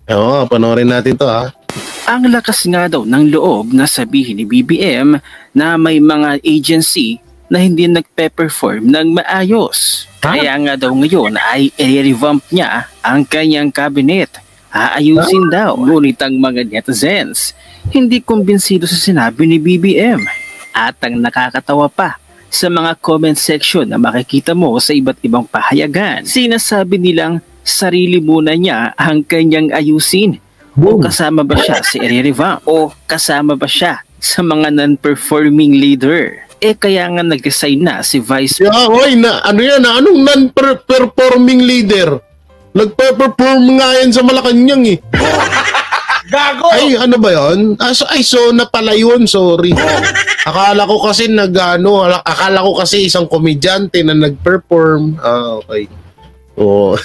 Oo, panoorin natin to ha. Ang lakas nga daw ng loob na sabihin ni BBM na may mga agency na hindi nagpe-perform ng maayos. Kaya nga daw ngayon ay i-revamp niya ang kanyang cabinet. Aayusin daw. Ngunit ang mga netizens hindi kumbinsido sa sinabi ni BBM. At ang nakakatawa pa, sa mga comment section na makikita mo sa iba't ibang pahayagan, sinasabi nilang sarili muna niya ang kanyang ayusin. O kasama ba siya sa i-revamp? O kasama ba siya sa mga non-performing leader? Kaya nga nag-resign na si Vice ano yan? Anong non-performing leader? Nagpe-perform nga yan sa Malacanang eh. Gago! Ay, ano ba yun? So na pala yun, sorry. Akala ko kasi isang komedyante na nag-perform. Okay. Oh.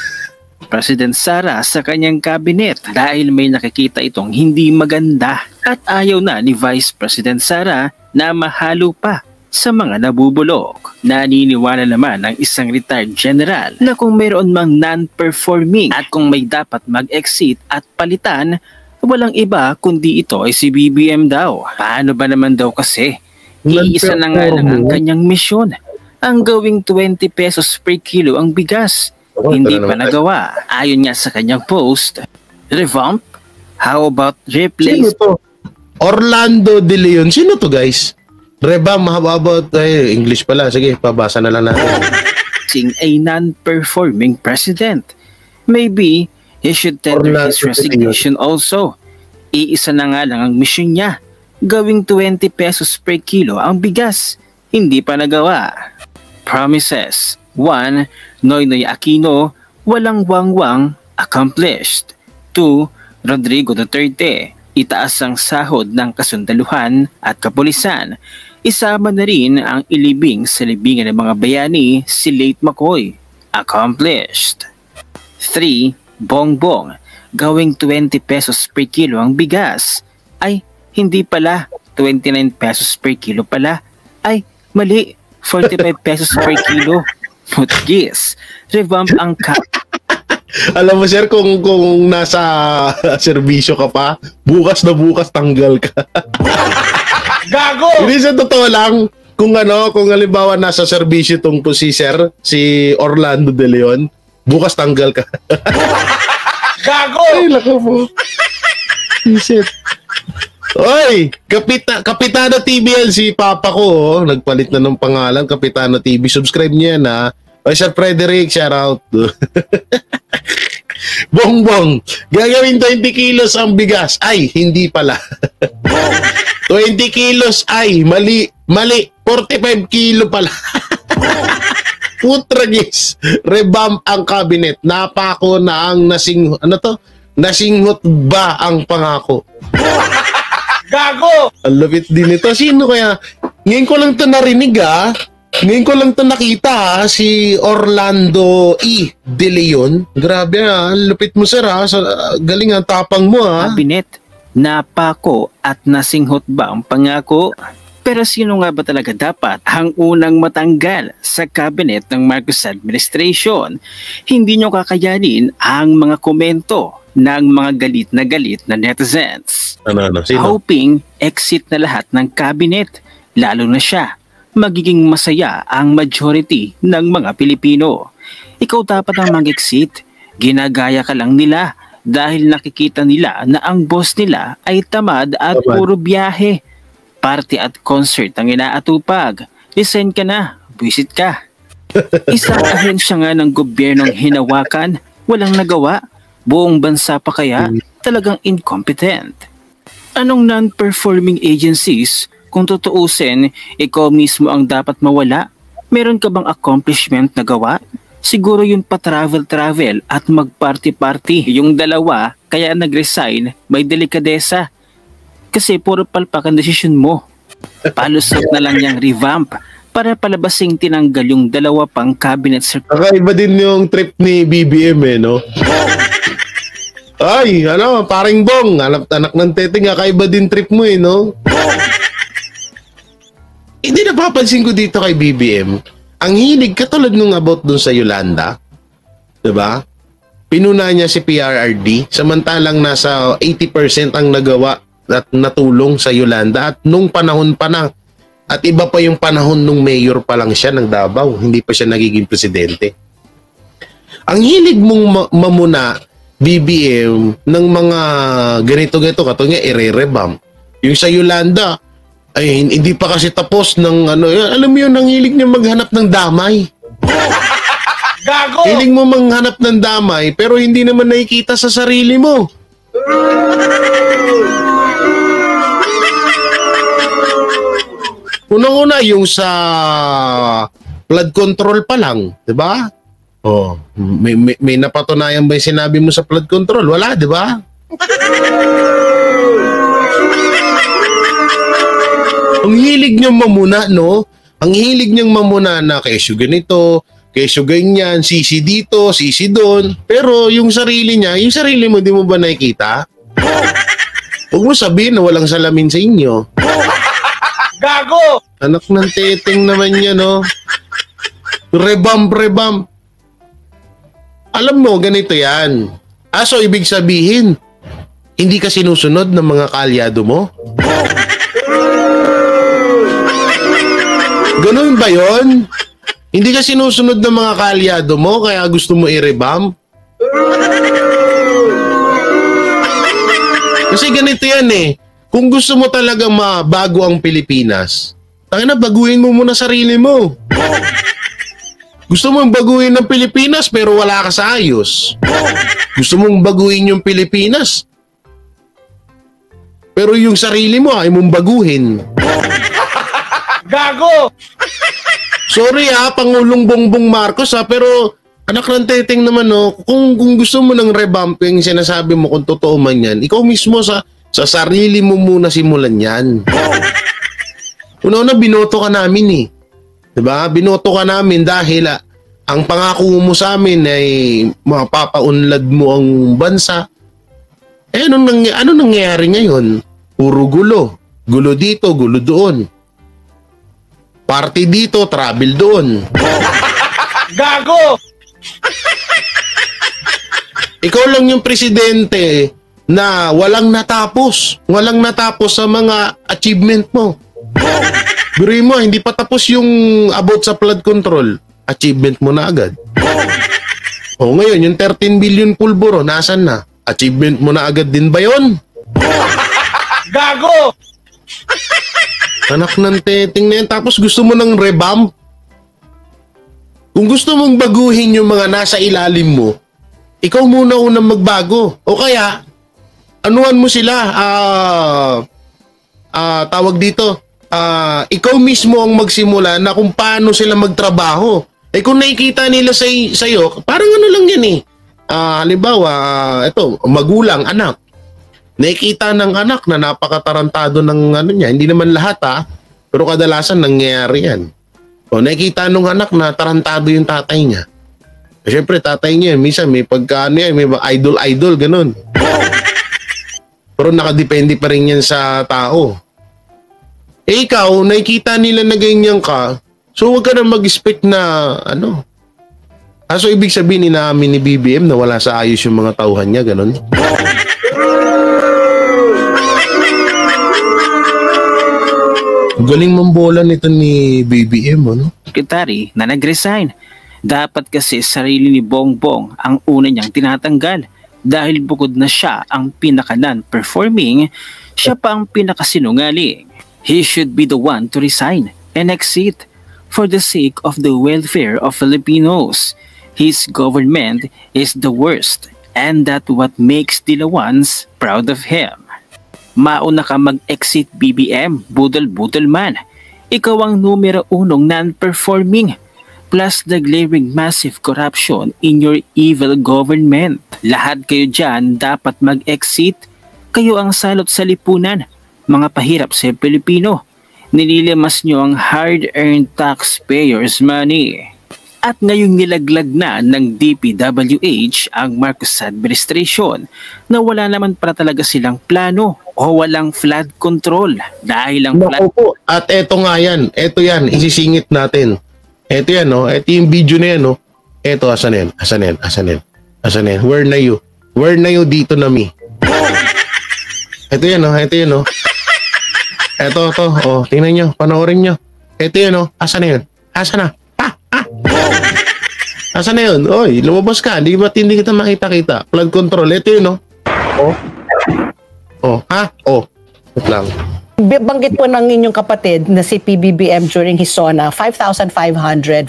President Sara sa kanyang cabinet dahil may nakikita itong hindi maganda at ayaw na ni Vice President Sara na mahalo pa sa mga nabubulok. Naniniwala naman ang isang retired general na kung mayroon mang non-performing at kung may dapat mag-exit at palitan, walang iba kundi ito ay si BBM daw. Paano ba naman daw kasi? Iisa na nga lang ang kanyang misyon. Ang gawing 20 pesos per kilo ang bigas. Hindi pa nagawa. Ayon nga sa kanyang post, revamp? How about replace? Sino to? Orlando De Leon. Sino to guys? Revamp, how about English pala. Sige, pabasa na lang natin. A non-performing president. Maybe he should tender his resignation also. Iisa na nga lang ang mission niya. Gawing 20 pesos per kilo ang bigas. Hindi pa nagawa. Promises. 1. Noynoy Aquino, walang wangwang, accomplished. 2. Rodrigo Duterte, itaas ang sahod ng kasundaluhan at kapulisan. Isama na rin ang ilibing sa libingan ng mga bayani si Late McCoy, accomplished. 3. Bongbong, gawing 20 pesos per kilo ang bigas. Ay, hindi pala, 29 pesos per kilo pala. Ay, mali, 45 pesos per kilo. Putgis, revamp ang Alam mo sir, kung nasa serbisyo ka pa, bukas na bukas tanggal ka. Gago! Hindi sa totoo lang, kung halimbawa nasa serbisyo tong si sir, si Orlando De Leon, bukas tanggal ka. Gago! Ay, lako po. Isit. Oy, Kapitano TV yan si Papa ko, nagpalit na ng pangalan, Kapitano TV. Subscribe niyo yan ha. Oy, Sir Frederick, shout out. Bongbong, gagawin 20 kilos ang bigas. Ay, hindi pala. 20 kilos ay, mali, 45 kilo pala. Putragis, revamp ang cabinet. Napako na ang nasinghot ba ang pangako? Gago! Ang lupit din ito. Sino kaya? Ngayon ko lang ito narinig Ngayon ko lang ito nakita si Orlando E. De Leon. Grabe ang lupit mo sir galing ang tapang mo Cabinet, napako at nasinghot ba ang pangako? Pero sino nga ba talaga dapat ang unang matanggal sa cabinet ng Marcos administration? Hindi nyo kakayanin ang mga komento ng mga galit na netizens. Sino? Hoping exit na lahat ng cabinet, lalo na siya. Magiging masaya ang majority ng mga Pilipino. Ikaw dapat ang mag-exit, ginagaya ka lang nila dahil nakikita nila na ang boss nila ay tamad at puro biyahe. Party at concert ang inaatupag. Resign ka na, buwisit ka. Isang ahensya nga ng gobyernong hinawakan, walang nagawa. Buong bansa pa kaya talagang incompetent. Anong non-performing agencies? Kung tutuusin, ikaw mismo ang dapat mawala. Meron ka bang accomplishment na gawa? Siguro yun pa travel at mag-party-party. Yung dalawa, kaya nag-resign, may delikadesa. Kasi puro palpak ang desisyon mo. Palusot na lang niyang revamp para palabasing tinanggal yung dalawa pang cabinet secretary. Kakaiba din yung trip ni BBM no? Ay, paring Bong, anak ng teteng, kakaiba din trip mo no? Hindi napapansin ko dito kay BBM, ang hilig katulad nung about dun sa Yolanda, diba? pinuna niya si PRRD, samantalang nasa 80% ang nagawa at natulong sa Yolanda, at nung panahon pa na, at iba pa yung panahon nung mayor pa lang siya ng Davao, hindi pa siya nagiging presidente. Ang hilig mong mamuna, BBM, ng mga ganito-ganito, katulad nga, i-revamp. Yung sa Yolanda, ay hindi pa kasi tapos ng ano, alam mo yun, ang hilig niya maghanap ng damay. Gago! Hilig mo manghanap ng damay, pero hindi naman nakikita sa sarili mo. Unang-una, yung sa flood control pa lang, di ba? Oh, may napatunayan ba yung sinabi mo sa flood control? Wala, di ba? Ang hilig niyang mamuna, no? Ang hilig niyang mamuna na kesyo ganito, kesyo ganyan, sisi dito, sisi doon. Pero yung sarili niya, yung sarili mo, di mo ba nakikita? Huwag mo sabihin na walang salamin sa inyo. Gago! Anak ng teteng naman yan, no? Rebam. Alam mo, ganito yan. So, ibig sabihin, hindi ka sinusunod ng mga kaalyado mo? Ganun ba yon? Hindi ka sinusunod ng mga kaalyado mo, kaya gusto mo i-rebam? Kasi ganito yan eh. Kung gusto mo talaga mabago ang Pilipinas, baguhin mo muna sarili mo. Gusto mong baguhin ang Pilipinas pero wala ka sa ayos. Gusto mong baguhin yung Pilipinas pero yung sarili mo ay mong baguhin. Gago! Sorry Pangulong Bongbong Marcos pero anak ng teteng naman kung gusto mo ng revamping, sinasabi mo kung totoo man yan, ikaw mismo sa sarili mo muna simulan yan. Una-una, binoto ka namin eh. Diba? Binoto ka namin dahil ang pangako mo sa amin ay mapapaunlad mo ang bansa. Ano nangyayari ngayon? Puro gulo. Gulo dito, gulo doon. Party dito, travel doon. Gago! Ikaw lang yung presidente na walang natapos sa mga achievement mo. Biruin mo, hindi pa tapos yung about sa flood control, achievement mo na agad. O ngayon, yung 13 billion pulburo, nasan na? Achievement mo na agad din ba yun? Gago! Anak ng teteng na yan, tapos gusto mo ng revamp? Kung gusto mong baguhin yung mga nasa ilalim mo, ikaw muna unang magbago. O kaya, anuhan mo sila, tawag dito, ikaw mismo ang magsimula na kung paano sila magtrabaho. Kung nakikita nila sa'yo, parang ano lang yan eh. Halimbawa, ito, magulang, anak. Nakikita ng anak na napakatarantado ng ano niya. Hindi naman lahat pero kadalasan nangyayari yan. O nakikita nung anak na tarantado yung tatay niya. Siyempre, tatay niya, minsan may pagka, may idol, ganun. Pero nakadepende pa rin yan sa tao. Ikaw, nakikita nila na ganyan ka, so huwag ka na mag-expect na, so ibig sabihin, inaamin ni BBM na wala sa ayos yung mga tauhan niya, ganun? Galing mambola nito ni BBM, Secretary na nag-resign. Dapat kasi sarili ni Bongbong ang una niyang tinatanggal dahil bukod na siya ang pinaka-non-performing, siya pa ang pinakasinungaling. He should be the one to resign and exit for the sake of the welfare of Filipinos. His government is the worst and that what makes Dilawans proud of him. Mauna ka mag-exit BBM, budol-budol man. Ikaw ang numero unong non-performing plus the glaring massive corruption in your evil government. Lahat kayo dyan dapat mag-exit. Kayo ang salot sa lipunan, mga pahirap sa Pilipino. Nililimas nyo ang hard-earned taxpayers' money. At ngayong nilaglag na ng DPWH ang Marcos administration na wala naman para talaga silang plano o walang flood control dahil ang flood... At eto nga yan, eto yan, isisingit natin. Eto yan, ito yung video na yan, eto, asan yan? Asan na yan? Where na you? Where na you dito na mi? Ito yan, oh. Ito yan, oh. Ito. Oh, tingnan nyo. Panoorin nyo. Ito yan, oh. Asan na yun? Asan na? Asan na yun? Oy, lumabas ka. Di ba't hindi kita makita-kita? Flood control. Ito yun, oh. Oh, ha? Oh. Wait lang. Banggit po ng inyong kapatid na si PBBM during his SONA, 5,500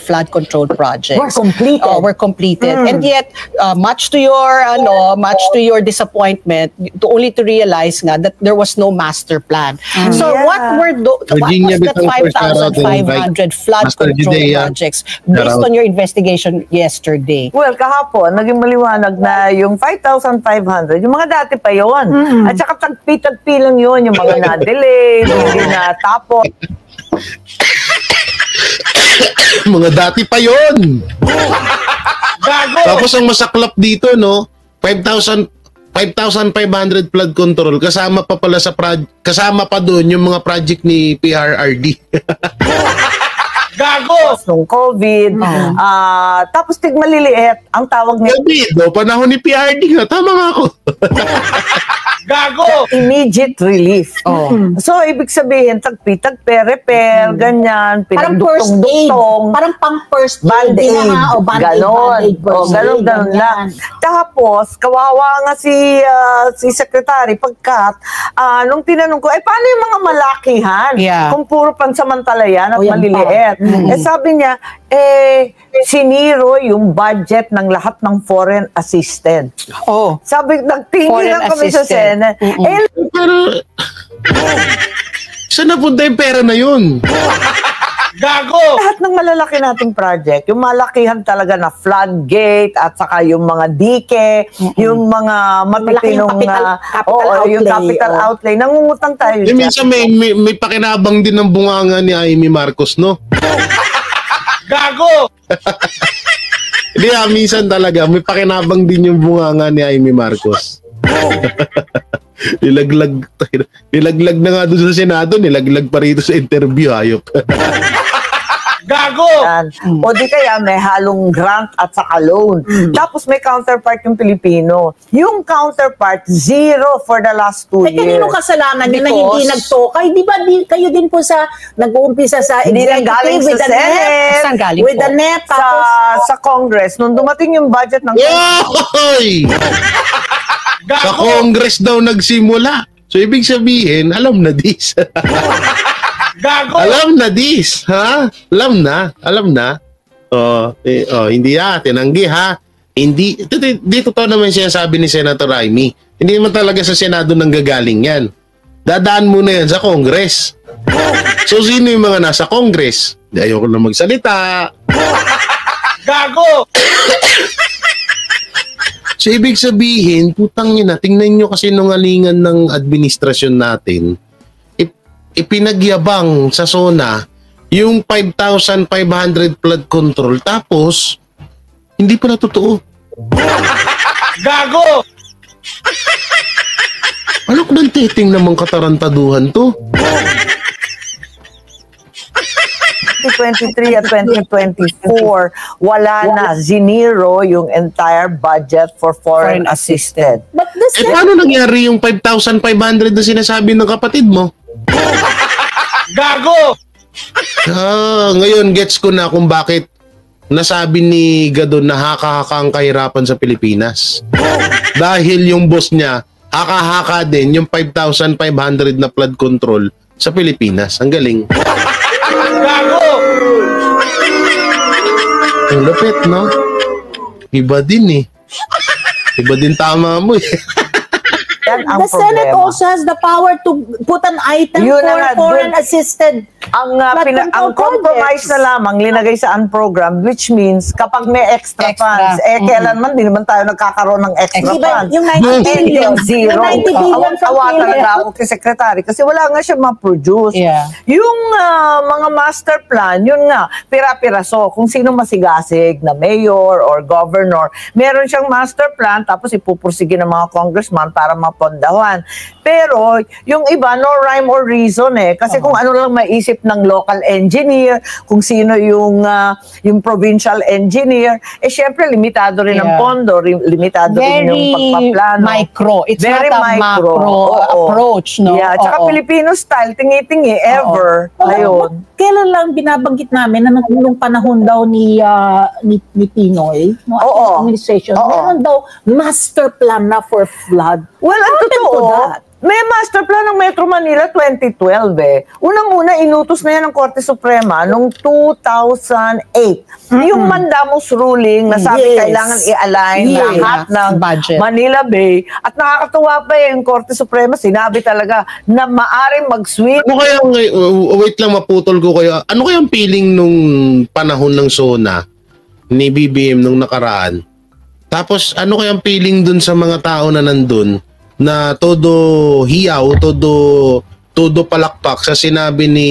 flood control projects. Were completed. And yet, much to your disappointment, only to realize nga that there was no master plan. So what was that 5,500 flood control projects based on your investigation yesterday? Well, kahapon, naging maliwanag na yung 5,500, yung mga dati pa yun. At saka tagpi-tagpi lang yun, yung mga na-delay, hindi na tapos. Mga dati pa yon. Gago! Tapos ang masaklap dito, no? 5,500 flood control kasama pa pala kasama pa doon yung mga project ni PRRD. Gago! Nung COVID. Tapos maliliit ang tawag niya. COVID, panahon ni PRD nga. Tama nga ako. Gago! Immediate relief. So, ibig sabihin, tagpi-tagpi, repair, ganyan, Parang first aid. pinagdutong-dutong. Parang pang first aid. Band-aid. Ganon. Ganon lang. Tapos, kawawa nga si Secretary pagkat, nung tinanong ko, paano yung mga malakihan? Yeah. Kung puro pansamantala yan at yan maliliit. Sabi niya, siniro yung budget ng lahat ng foreign assisted. Sabi, nagtingin lang kami sa Senate. Pero, saan napunta yung pera na yun? Gago! Lahat ng malalaki nating project, yung malakihan talaga na floodgate at saka yung mga dike, yung mga matipinong yung capital outlay, nangungutang tayo. Minsan may pakinabang din ng bunganga ni Amy Marcos, no? Gago! Hindi, minsan talaga may pakinabang din yung bunganga ni Amy Marcos. Nilaglag na nga doon sa Senado, nilaglag pa rito sa interview, hayop. Gago! O di kaya may halong grant at saka loan. Tapos may counterpart yung Pilipino. Yung counterpart, zero for the last 2 years. Kanino kasalanan yun na hindi nagtokay? Di ba kayo din po sa nag-uumpisa sa executive with the NEP? Saan galing with the NEP, sa Congress. Nung dumating yung budget ng Yoy! Sa Congress daw nagsimula. So, ibig sabihin, alam na this. Gago! Alam na this, ha? Alam na. Hindi tinanggi, ha? Hindi, dito to naman siya sabi ni Senator Raimi. Hindi naman talaga sa Senado nang gagaling yan. Dadaan muna yan sa Congress. So, sino yung mga nasa Congress? Ayoko na magsalita. Gago! So, ibig sabihin, putang ina, tingnan nyo kasi nungalingan ng administrasyon natin, ipinagyabang sa SONA yung 5,500 flood control, tapos, hindi pala totoo. Gago! Ano kung nantiting namang katarantaduhan to? 2023 at 2024, wala na, zinero yung entire budget for foreign assisted. But this Paano nangyari yung 5,500 na sinasabi ng kapatid mo? Gago! Ngayon gets ko na kung bakit nasabi ni Gadon na haka-haka ang kahirapan sa Pilipinas. Dahil yung boss niya, haka-haka din yung 5,500 na flood control sa Pilipinas. Ang galing. Gago! Ang lupit, no? Iba din eh. Iba din tama mo eh. Yan ang the Senate problema. also has the power to put an item Yun for na nga, foreign assisted. Ang control compromise projects. na lamang linagay sa unprogrammed, which means kapag may extra funds, kailanman di naman tayo nagkakaroon ng extra funds. Yung 90 billion. Zero. Yung 90 billion from Awa talaga PhilHealth. ako kay Secretary kasi wala nga siya ma-produce. Yeah. Yung mga master plan, yun nga, pira-piraso. Kung sino masigasig na mayor or governor, meron siyang master plan tapos ipupursige ng mga congressman para mapondahan. Pero yung iba, no rhyme or reason eh. Kasi kung ano lang maisip ng local engineer, kung sino yung provincial engineer. Syempre, limitado rin ang pondo, limitado rin yung pagpaplano. Micro. It's Very not a micro. macro approach, no? Yeah, tsaka Filipino style, tingi-tingi, ever. Ayun. Kailan lang binabanggit namin na nung panahon daw ni Pinoy, no, administration, meron daw master plan na for flood. Well, ang totoo, may master plan ng Metro Manila 2012 eh. Unang-una, inutos na yan ng Korte Suprema noong 2008. Yung Mandamus ruling na sabi kailangan i-align lahat ng budget. Manila Bay. At nakakatuwa pa yung Korte Suprema, sinabi talaga na maaring mag-sweep. Ano kaya, wait lang, maputol ko kayo. Ano kayang feeling nung panahon ng SONA ni BBM nung nakaraan? Tapos ano kayang feeling dun sa mga tao na nandun na todo hiyaw, todo palakpak sa sinabi ni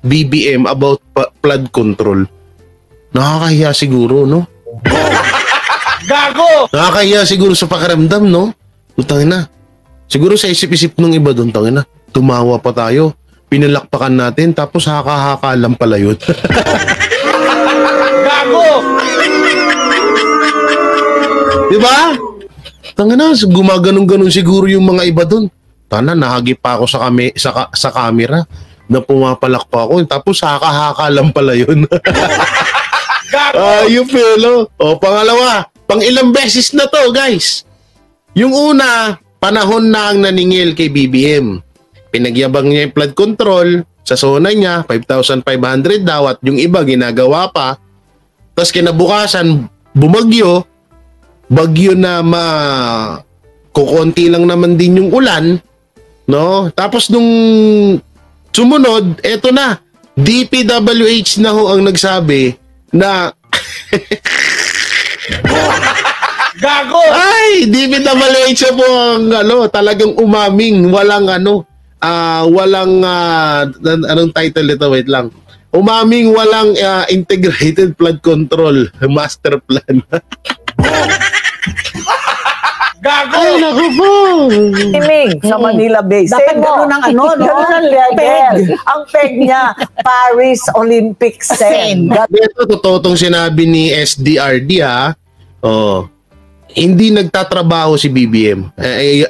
BBM about flood control? Nakakahiya siguro, no? Gago! Nakakahiya siguro sa pakiramdam, no? Utangin na. Siguro sa isip-isip ng iba doon, tangin na. Tumawa pa tayo. Pinalakpakan natin, tapos haka-haka lang pala yun. Gago! Diba? Tangin na, gumaganong-ganon siguro yung mga iba doon. Tana, nahagip pa ako sa camera na pumapalak pa ako. Tapos haka-haka lang pala yun. You feel, O, pangalawa, pang ilang beses na to, guys. Yung una, panahon na ang naningil kay BBM. Pinagyabang niya yung flood control sa SONA niya, 5,500 daw, at yung iba ginagawa pa. Tapos kinabukasan, bumagyo, bagyo na kukonti lang naman din yung ulan, no? Tapos nung sumunod, eto na, DPWH na ho ang nagsabi na Gago! ay, DPWH po ang talagang umaming, walang anong title ito, wait lang. Umaming walang integrated flood control master plan. Gago! Ay, naku po! Timing sa Manila Bay. Dapat ganun ang Ganun ang level. Ang peg niya, Paris Olympic Sen. Ito, totoo itong sinabi ni SDRD, ha? Oh, hindi nagtatrabaho si BBM.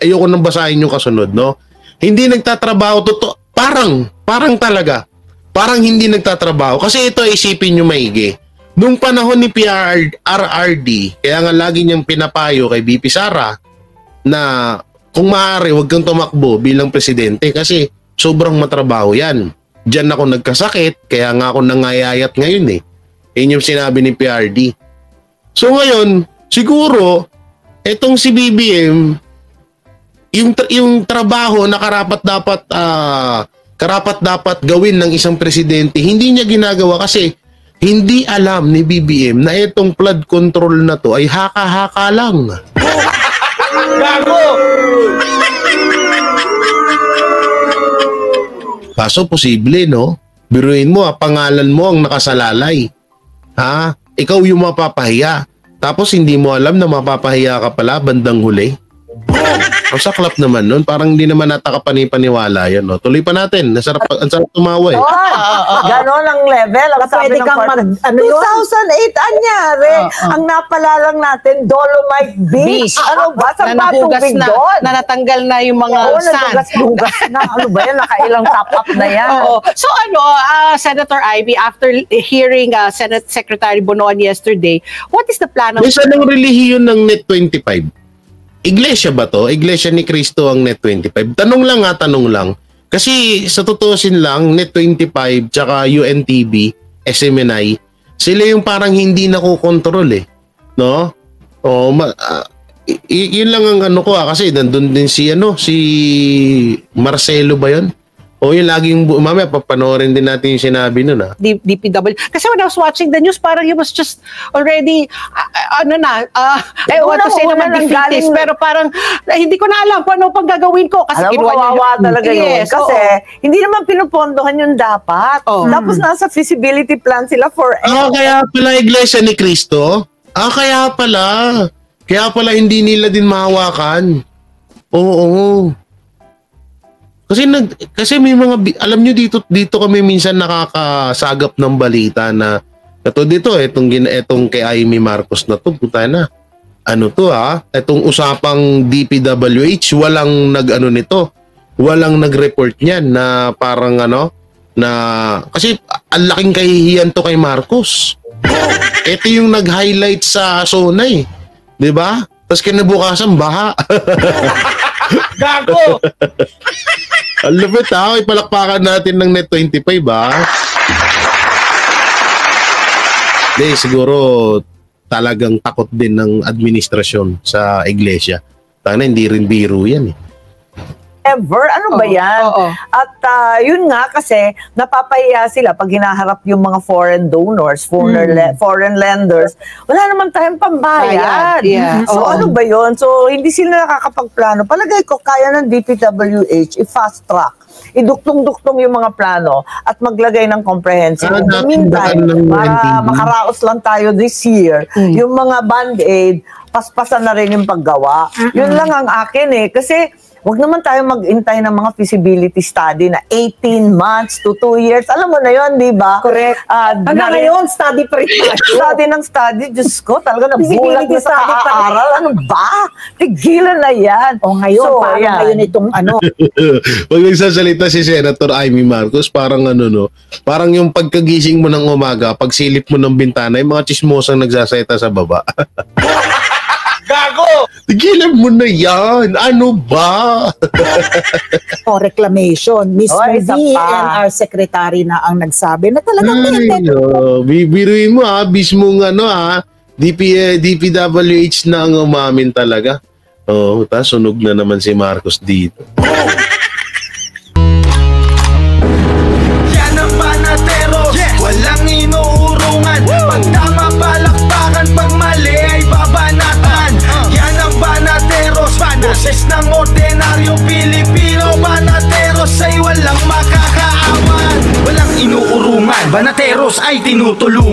Ayoko nang basahin yung kasunod, no? Hindi nagtatrabaho, parang talaga. Parang hindi nagtatrabaho. Kasi ito, isipin nyo maigi. Nung panahon ni RRD, kaya nga lagi niyang pinapayo kay BP Sara na kung maaari, huwag kang tumakbo bilang presidente kasi sobrang matrabaho yan. Diyan ako nagkasakit, kaya nga ako nangayayat ngayon eh. Yun yung sinabi ni PRD. So ngayon, siguro, etong si BBM, yung trabaho na karapat dapat gawin ng isang presidente, hindi niya ginagawa kasi hindi alam ni BBM na itong flood control na to ay haka-haka lang. Gago! Kaso posible, no? Biruin mo, pangalan mo ang nakasalalay. Ha? Ikaw yung mapapahiya. Tapos hindi mo alam na mapapahiya ka pala bandang huli. Ang saklap naman nun. Parang hindi naman paniwala yan. No? Tuloy pa natin. Ang sarap tumawa eh. Ganon ang level. Ang sabi ng Korte. 2008 anyari. Ang napala lang natin, Dolomite Beach. Ano ba? Saan ba tubig doon? Na natanggal na yung mga sand. Nagugas na. Ano ba yan? Nakailang top-up na yan. So Senator Ivy, after hearing Senate Secretary Bonoan yesterday, what is the plan of... May sanang relihiyon ng Net 25. Iglesia ba to? Iglesia ni Cristo ang Net 25? Tanong lang. Kasi sa tutusin lang, Net 25 tsaka UNTV, SMNI, sila yung parang hindi nakokontrol eh. No? Yun lang ang kasi nandun din si Marcelo ba yun? Yung laging, mamaya papanoorin din natin yung sinabi nun DPW. Kasi when I was watching the news, parang he was just already, una defeatist, pero parang, hindi ko na alam kung ano pang gagawin ko. Kasi alam mo, kawawa talaga yun. Kasi, hindi naman pinupondohan yung dapat. Tapos nasa feasibility plan sila for... kaya pala Iglesia ni Cristo? Kaya pala hindi nila din mahawakan. Oo. Kasi may mga alam nyo dito kami minsan nakakasagap ng balita na etong kay Amy Marcos na to, puta na. Ano to etong usapang DPWH, walang walang nag-report niyan na parang na kasi ang laking kahihiyan to kay Marcos. Ito yung nag-highlight sa SONA 'di ba? Tapos kinabukasan baha. Gago! Ang lupit ipalakpakan natin ng Net 25 siguro talagang takot din ng administrasyon sa iglesia. Hindi rin biro yan Ever? Ano ba yan? At yun nga kasi napapahiya sila pag hinaharap yung mga foreign donors, foreign lenders. Wala naman tayong pambayad. Yeah. So ano ba yun? So hindi sila nakakapagplano. Palagay ko kaya ng DPWH i-fast track. Iduktong-duktong yung mga plano at maglagay ng comprehensive. In the meantime, para makaraos lang tayo this year, yung mga band-aid, paspasan na rin yung paggawa. Yun lang ang akin kasi wag naman tayo mag-intay ng mga feasibility study na 18 months to 2 years. Alam mo na yun, di ba? Correct. Hanggang ngayon, study pa rin tayo. Study ng study, Diyos ko, talaga nabulat na sa kaaral. Ano ba? Tigilan na yan. O ngayon, parang ngayon itong Pag nagsasalita si Senator Amy Marcos, parang parang yung pagkagising mo ng umaga, pagsilip mo ng bintana, yung mga chismosang nagsasalita sa baba. Gago! Tigilan mo na yan! Ano ba? Reclamation. Miss DNR Secretary na ang nagsabi na talagang bibiruin mo mismong DPWH na ang umamin talaga. Sunog na naman si Marcos dito. Yan ang banatero, walang inuurungan. Pag tama palakpakan, pag mali ay babanatan. Yan ang banateros, boses ng ordinaryong Pilipino. Banateros ay walang makakaawan, walang inuurungan. Banateros ay tinutulungan.